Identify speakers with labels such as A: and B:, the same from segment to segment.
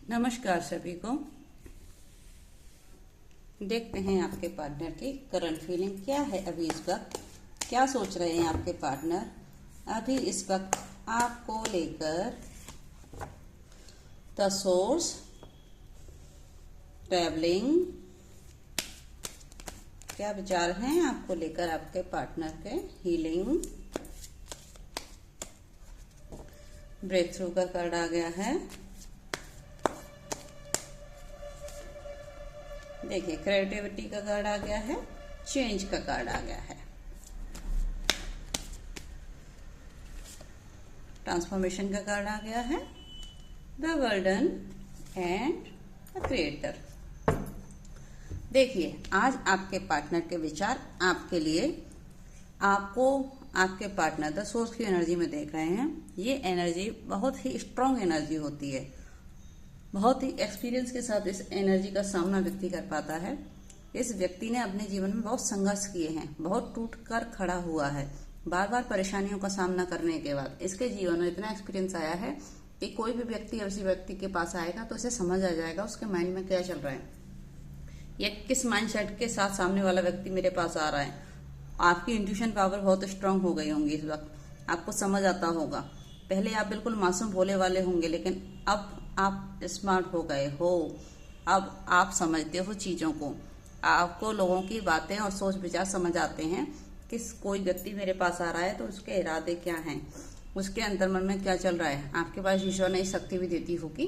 A: नमस्कार सभी को। देखते हैं आपके पार्टनर की करंट फीलिंग क्या है। अभी इस वक्त क्या सोच रहे हैं आपके पार्टनर अभी इस वक्त आपको लेकर। द सोर्स, ट्रैवलिंग, क्या विचार हैं आपको लेकर आपके पार्टनर के। हीलिंग, ब्रेक थ्रू का कार्ड आ गया है। देखिए क्रिएटिविटी का कार्ड आ गया है, चेंज का कार्ड आ गया है, ट्रांसफॉर्मेशन का कार्ड आ गया है, द वर्ल्डन एंड द क्रिएटर। देखिए आज आपके पार्टनर के विचार आपके लिए, आपको आपके पार्टनर द सोर्स की एनर्जी में देख रहे हैं। ये एनर्जी बहुत ही स्ट्रांग एनर्जी होती है, बहुत ही एक्सपीरियंस के साथ इस एनर्जी का सामना व्यक्ति कर पाता है। इस व्यक्ति ने अपने जीवन में बहुत संघर्ष किए हैं, बहुत टूट कर खड़ा हुआ है। बार बार परेशानियों का सामना करने के बाद इसके जीवन में इतना एक्सपीरियंस आया है कि कोई भी व्यक्ति ऐसी व्यक्ति के पास आएगा तो उसे समझ आ जाएगा उसके माइंड में क्या चल रहा है, या किस माइंडसेट के साथ सामने वाला व्यक्ति मेरे पास आ रहा है। आपकी इंट्यूशन पावर बहुत स्ट्रांग हो गई होंगी इस वक्त, आपको समझ आता होगा। पहले आप बिल्कुल मासूम भोले वाले होंगे, लेकिन अब आप स्मार्ट हो गए हो। अब आप समझते हो चीजों को, आपको लोगों की बातें और सोच विचार समझ आते हैं कि कोई व्यक्ति मेरे पास आ रहा है तो उसके इरादे क्या हैं, उसके अंतर मन में क्या चल रहा है। आपके पास ईश्वर ने शक्ति भी देती होगी,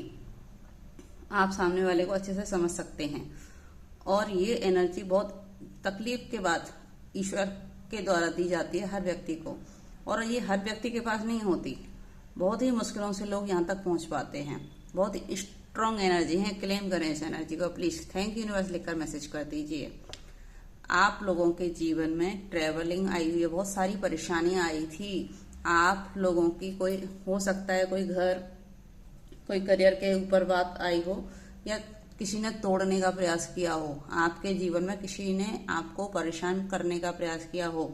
A: आप सामने वाले को अच्छे से समझ सकते हैं। और ये एनर्जी बहुत तकलीफ के बाद ईश्वर के द्वारा दी जाती है हर व्यक्ति को, और ये हर व्यक्ति के पास नहीं होती। बहुत ही मुश्किलों से लोग यहाँ तक पहुंच पाते हैं। बहुत ही स्ट्रांग एनर्जी है, क्लेम करें इस एनर्जी को प्लीज। थैंक यूनिवर्स लिखकर मैसेज कर दीजिए। आप लोगों के जीवन में ट्रेवलिंग आई हुई है, बहुत सारी परेशानियां आई थी आप लोगों की। कोई हो सकता है कोई घर, कोई करियर के ऊपर बात आई हो, या किसी ने तोड़ने का प्रयास किया हो आपके जीवन में, किसी ने आपको परेशान करने का प्रयास किया हो,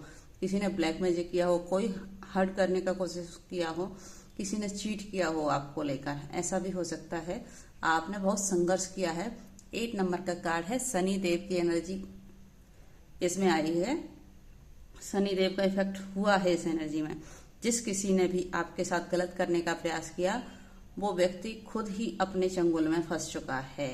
A: किसी ने ब्लैक मैजिक किया हो, कोई हर्ट करने का कोशिश किया हो, किसी ने चीट किया हो आपको लेकर, ऐसा भी हो सकता है। आपने बहुत संघर्ष किया है। 8 नंबर का कार्ड है, शनि देव की एनर्जी इसमें आई है। शनि देव का इफेक्ट हुआ है इस एनर्जी में। जिस किसी ने भी आपके साथ गलत करने का प्रयास किया वो व्यक्ति खुद ही अपने चंगुल में फंस चुका है।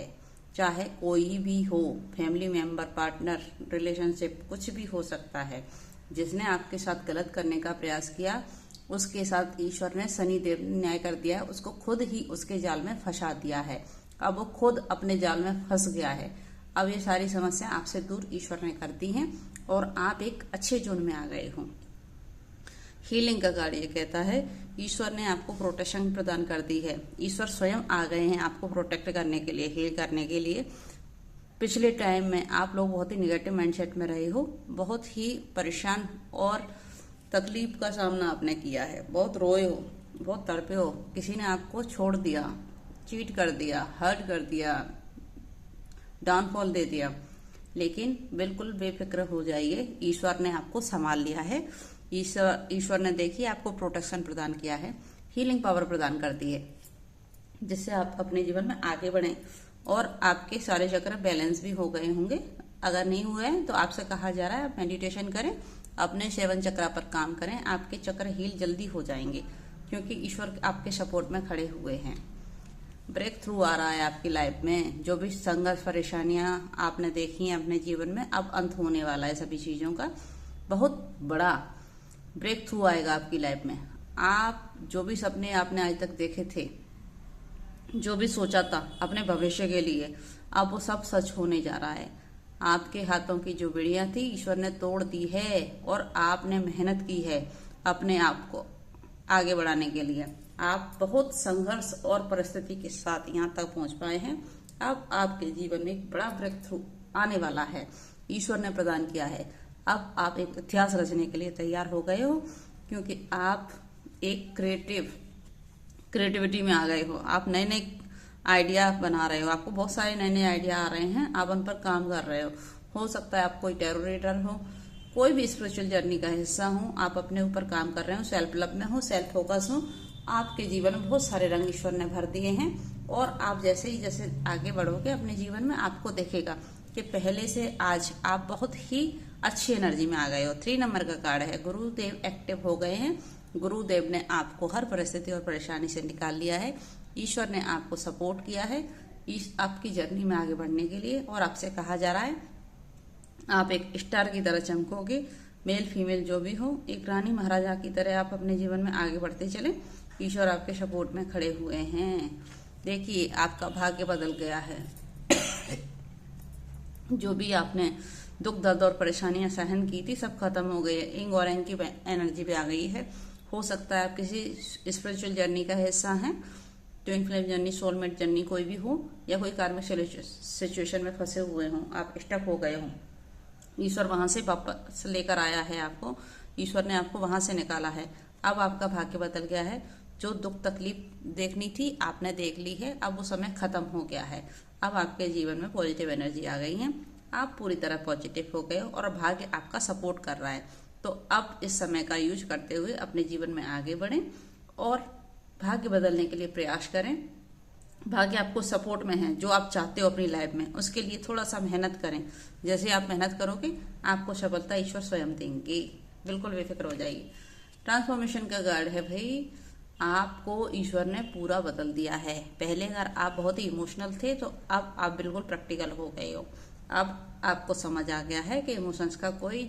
A: चाहे कोई भी हो, फैमिली मेंबर, पार्टनर, रिलेशनशिप, कुछ भी हो सकता है। जिसने आपके साथ गलत करने का प्रयास किया उसके साथ ईश्वर ने, शनि देव ने न्याय कर दिया है, उसको खुद ही उसके जाल में फंसा दिया है। अब वो खुद अपने जाल में फंस गया है। अब ये सारी समस्या आपसे दूर ईश्वर ने कर दी है और आप एक अच्छे जोन में आ गए हो। हीलिंग का कार्ड ये कहता है ईश्वर ने आपको प्रोटेक्शन प्रदान कर दी है। ईश्वर स्वयं आ गए हैं आपको प्रोटेक्ट करने के लिए, हील करने के लिए। पिछले टाइम में आप लोग बहुत ही निगेटिव माइंडसेट में रहे हो, बहुत ही परेशान और तकलीफ का सामना आपने किया है, बहुत रोए हो, बहुत तड़पे हो। किसी ने आपको छोड़ दिया, चीट कर दिया, हर्ट कर दिया, डाउनफॉल दे दिया, लेकिन बिल्कुल बेफिक्र हो जाइए, ईश्वर ने आपको संभाल लिया है। ईश्वर ने देखिए आपको प्रोटेक्शन प्रदान किया है, हीलिंग पावर प्रदान कर दी है, जिससे आप अपने जीवन में आगे बढ़ें और आपके सारे चक्र बैलेंस भी हो गए होंगे। अगर नहीं हुए हैं तो आपसे कहा जा रहा है आप मेडिटेशन करें, अपने 7 चक्र पर काम करें, आपके चक्र हील जल्दी हो जाएंगे, क्योंकि ईश्वर आपके सपोर्ट में खड़े हुए हैं। ब्रेक थ्रू आ रहा है आपकी लाइफ में। जो भी संघर्ष, परेशानियां आपने देखी हैं अपने जीवन में, अब अंत होने वाला है सभी चीजों का। बहुत बड़ा ब्रेक थ्रू आएगा आपकी लाइफ में। आप जो भी सपने आपने आज तक देखे थे, जो भी सोचा था अपने भविष्य के लिए, अब वो सब सच होने जा रहा है। आपके हाथों की जो बेड़ियां थी ईश्वर ने तोड़ दी है, और आपने मेहनत की है अपने आप को आगे बढ़ाने के लिए। आप बहुत संघर्ष और परिस्थिति के साथ यहाँ तक पहुंच पाए हैं। अब आपके जीवन में एक बड़ा ब्रेक थ्रू आने वाला है, ईश्वर ने प्रदान किया है। अब आप एक इतिहास रचने के लिए तैयार हो गए हो, क्योंकि आप एक क्रिएटिविटी में आ गए हो। आप नए नए आइडिया बना रहे हो, आपको बहुत सारे नए नए आइडिया आ रहे हैं, आप उन पर काम कर रहे हो सकता है आप कोई टैरो रीडर हो, कोई भी स्पिरिचुअल जर्नी का हिस्सा हो, आप अपने ऊपर काम कर रहे हो, सेल्फ लव में हो, सेल्फ फोकस हो। आपके जीवन में बहुत सारे रंग ईश्वर ने भर दिए हैं, और आप जैसे आगे बढ़ोगे अपने जीवन में, आपको देखेगा कि पहले से आज आप बहुत ही अच्छी एनर्जी में आ गए हो। 3 नंबर का कार्ड है, गुरुदेव एक्टिव हो गए हैं। गुरुदेव ने आपको हर परिस्थिति और परेशानी से निकाल लिया है। ईश्वर ने आपको सपोर्ट किया है आपकी जर्नी में आगे बढ़ने के लिए, और आपसे कहा जा रहा है आप एक स्टार की तरह चमकोगे। मेल फीमेल जो भी हो, एक रानी महाराजा की तरह आप अपने जीवन में आगे बढ़ते चले। ईश्वर आपके सपोर्ट में खड़े हुए हैं। देखिए आपका भाग्य बदल गया है। जो भी आपने दुख दर्द और परेशानियां सहन की थी सब खत्म हो गई है। इंग और एंग की एनर्जी भी आ गई है। हो सकता है आप किसी स्पिरिचुअल जर्नी का हिस्सा हैं, twin flame journey, soulmate journey कोई भी हो, या कोई कार्मिक सिचुएशन में फंसे हुए हों, आप स्टक हो गए हों। ईश्वर वहां से वापस लेकर आया है आपको। ईश्वर ने आपको वहां से निकाला है। अब आपका भाग्य बदल गया है। जो दुख तकलीफ देखनी थी आपने देख ली है। अब वो समय खत्म हो गया है। अब आपके जीवन में पॉजिटिव एनर्जी आ गई है। आप पूरी तरह पॉजिटिव हो गए और भाग्य आपका सपोर्ट कर रहा है। तो अब इस समय का यूज करते हुए अपने जीवन में आगे बढ़ें और भाग्य बदलने के लिए प्रयास करें। भाग्य आपको सपोर्ट में है। जो आप चाहते हो अपनी लाइफ में, उसके लिए थोड़ा सा मेहनत करें। जैसे आप मेहनत करोगे आपको सफलता ईश्वर स्वयं देंगे। बिल्कुल बेफिक्र हो जाइए। ट्रांसफॉर्मेशन का कार्ड है भाई। आपको ईश्वर ने पूरा बदल दिया है। पहले अगर आप बहुत ही इमोशनल थे तो अब आप बिल्कुल प्रैक्टिकल हो गए हो। अब आपको समझ आ गया है कि इमोशंस का कोई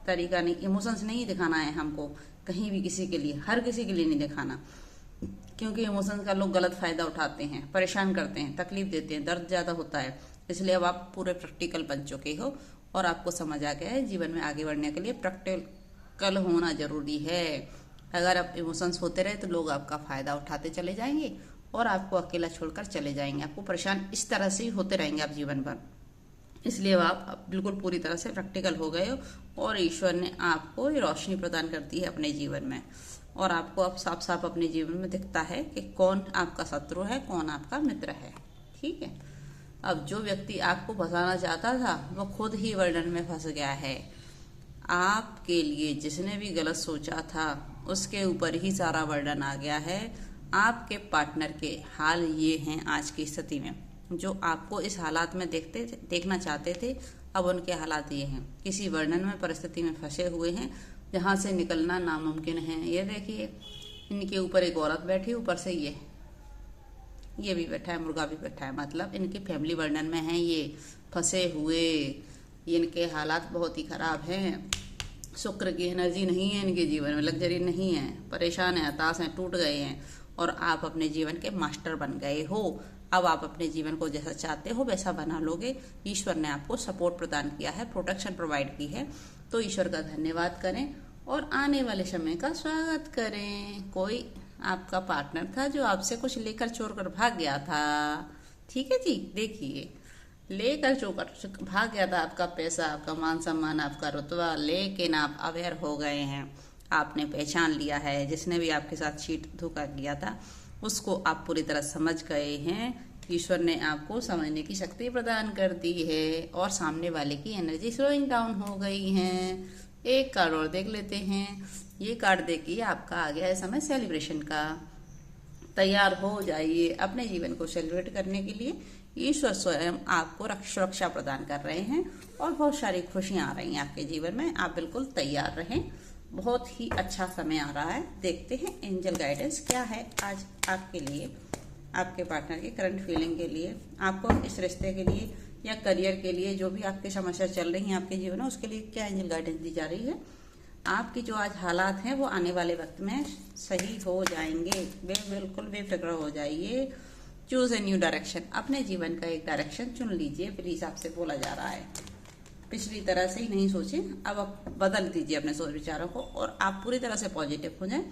A: तरीका नहीं, इमोशंस नहीं दिखाना है हमको कहीं भी, किसी के लिए, हर किसी के लिए नहीं दिखाना, क्योंकि इमोशंस का लोग गलत फायदा उठाते हैं, परेशान करते हैं, तकलीफ देते हैं, दर्द ज्यादा होता है। इसलिए अब आप पूरे प्रैक्टिकल बन चुके हो और आपको समझ आ गया है जीवन में आगे बढ़ने के लिए प्रैक्टिकल होना जरूरी है। अगर आप इमोशंस होते रहे तो लोग आपका फायदा उठाते चले जाएंगे और आपको अकेला छोड़कर चले जाएंगे। आपको परेशान इस तरह से ही होते रहेंगे आप जीवन भर। इसलिए आप बिल्कुल पूरी तरह से प्रैक्टिकल हो गए हो और ईश्वर ने आपको रोशनी प्रदान कर दी है अपने जीवन में। और आपको अब साफ साफ अपने जीवन में दिखता है कि कौन आपका शत्रु है, कौन आपका मित्र है। ठीक है। अब जो व्यक्ति आपको फंसाना चाहता था वो खुद ही वर्णन में फंस गया है। आपके लिए जिसने भी गलत सोचा था उसके ऊपर ही सारा वर्णन आ गया है। आपके पार्टनर के हाल ये हैं आज की स्थिति में। जो आपको इस हालात में देखना चाहते थे, अब उनके हालात ये हैं। किसी वर्णन में परिस्थिति में फंसे हुए हैं जहां से निकलना नामुमकिन है। ये देखिए इनके ऊपर एक औरत बैठी, ऊपर से ये भी बैठा है, मुर्गा भी बैठा है। मतलब इनके फैमिली वर्णन में है, ये फंसे हुए, इनके हालात बहुत ही खराब हैं। शुक्र की एनर्जी नहीं है इनके जीवन में, लग्जरी नहीं है, परेशान है, हताश है, टूट गए हैं। और आप अपने जीवन के मास्टर बन गए हो। अब आप अपने जीवन को जैसा चाहते हो वैसा बना लोगे। ईश्वर ने आपको सपोर्ट प्रदान किया है, प्रोटेक्शन प्रोवाइड की है। तो ईश्वर का धन्यवाद करें और आने वाले समय का स्वागत करें। कोई आपका पार्टनर था जो आपसे कुछ लेकर चोर कर भाग गया था। ठीक है जी, देखिए लेकर चोर भाग गया था आपका पैसा, आपका मान सम्मान, आपका रुतबा, लेकिन आप अवेयर हो गए हैं। आपने पहचान लिया है। जिसने भी आपके साथ चीट धोखा किया था उसको आप पूरी तरह समझ गए हैं। ईश्वर ने आपको समझने की शक्ति प्रदान कर दी है और सामने वाले की एनर्जी स्लोइंग डाउन हो गई है। एक कार्ड और देख लेते हैं। ये कार्ड देखिए आपका आ गया है समय सेलिब्रेशन का। तैयार हो जाइए अपने जीवन को सेलिब्रेट करने के लिए। ईश्वर स्वयं आपको सुरक्षा प्रदान कर रहे हैं और बहुत सारी खुशियां आ रही हैं आपके जीवन में। आप बिल्कुल तैयार रहें। बहुत ही अच्छा समय आ रहा है। देखते हैं एंजल गाइडेंस क्या है आज आपके लिए, आपके पार्टनर की करंट फीलिंग के लिए, आपको इस रिश्ते के लिए या करियर के लिए, जो भी आपकी समस्या चल रही है आपके जीवन में, उसके लिए क्या एंजल गाइडेंस दी जा रही है। आपकी जो आज हालात हैं वो आने वाले वक्त में सही हो जाएंगे। बिल्कुल बेफिक्र हो जाइए। Choose a new direction. अपने जीवन का एक डायरेक्शन चुन लीजिए प्लीज, आपसे बोला जा रहा है। पिछली तरह से ही नहीं सोचें, अब आप बदल दीजिए अपने सोच विचारों को और आप पूरी तरह से पॉजिटिव हो जाएं।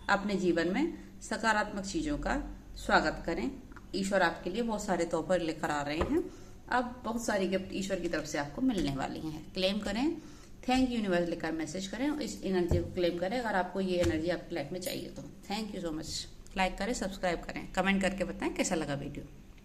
A: अपने जीवन में सकारात्मक चीजों का स्वागत करें। ईश्वर आपके लिए बहुत सारे तोहफे लेकर आ रहे हैं। अब बहुत सारी गिफ्ट ईश्वर की तरफ से आपको मिलने वाली हैं। क्लेम करें, थैंक यू यूनिवर्स लिखकर मैसेज करें और इस एनर्जी को क्लेम करें अगर आपको ये एनर्जी आपकी लाइफ में चाहिए तो। Thank you so much. Like करें, सब्सक्राइब करें, कमेंट करके बताएं कैसा लगा वीडियो।